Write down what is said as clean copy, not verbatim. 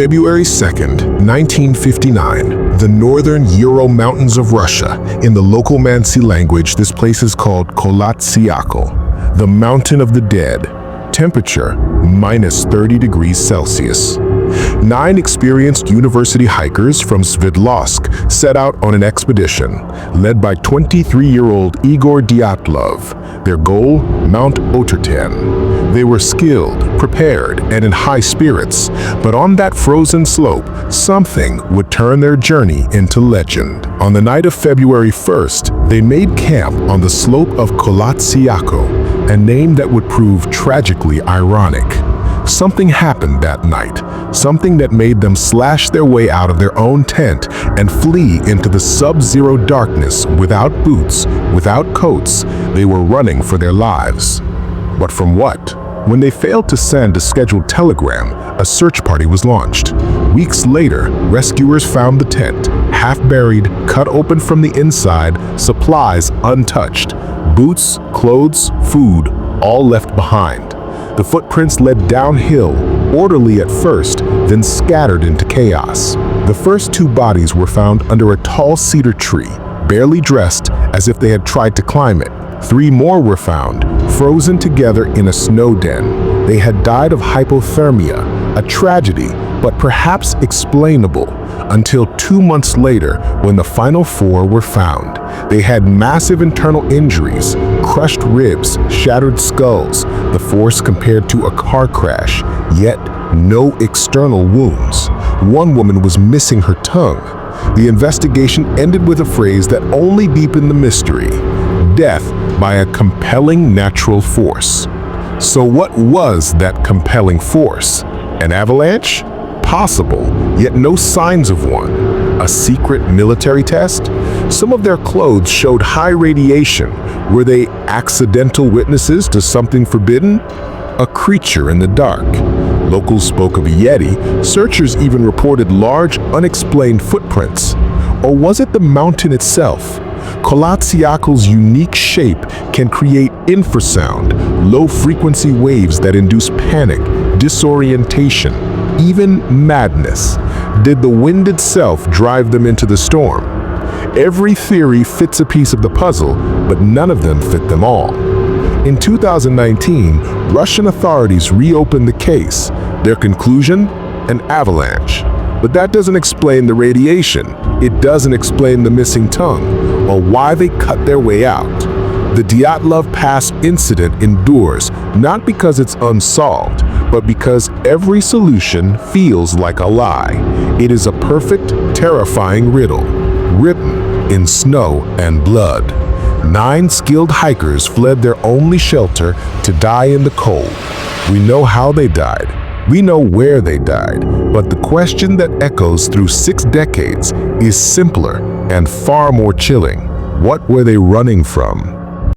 February 2nd, 1959, the northern Ural Mountains of Russia. In the local Mansi language, this place is called Kolatsiakl, the Mountain of the Dead. Temperature, minus 30 degrees Celsius. 9 experienced university hikers from Sverdlovsk set out on an expedition, led by 23-year-old Igor Dyatlov. Their goal, Mount Oterten. They were skilled, prepared, and in high spirits, but on that frozen slope, something would turn their journey into legend. On the night of February 1st, they made camp on the slope of Kolatsiakl, a name that would prove tragically ironic. Something happened that night, something that made them slash their way out of their own tent and flee into the sub-zero darkness without boots, without coats. They were running for their lives. But from what? When they failed to send a scheduled telegram, a search party was launched. Weeks later, rescuers found the tent, half buried, cut open from the inside, supplies untouched. Boots, clothes, food, all left behind. The footprints led downhill, orderly at first, then scattered into chaos. The first 2 bodies were found under a tall cedar tree, barely dressed as if they had tried to climb it. 3 more were found, frozen together in a snow den. They had died of hypothermia, a tragedy, but perhaps explainable, until 2 months later when the final 4 were found. They had massive internal injuries, crushed ribs, shattered skulls, the force compared to a car crash, yet no external wounds. One woman was missing her tongue. The investigation ended with a phrase that only deepened the mystery: death by a compelling natural force. So what was that compelling force? An avalanche? Possible, yet no signs of one. A secret military test? Some of their clothes showed high radiation. Were they accidental witnesses to something forbidden? A creature in the dark. Locals spoke of a yeti. Searchers even reported large, unexplained footprints. Or was it the mountain itself? Kolatsiakl's unique shape can create infrasound, low-frequency waves that induce panic, disorientation, even madness. Did the wind itself drive them into the storm? Every theory fits a piece of the puzzle, but none of them fit them all. In 2019, Russian authorities reopened the case. Their conclusion? An avalanche. But that doesn't explain the radiation. It doesn't explain the missing tongue, or why they cut their way out. The Dyatlov Pass Incident endures, not because it's unsolved, but because every solution feels like a lie. It is a perfect, terrifying riddle, written in snow and blood. 9 skilled hikers fled their only shelter to die in the cold. We know how they died. We know where they died, but the question that echoes through 6 decades is simpler and far more chilling. What were they running from?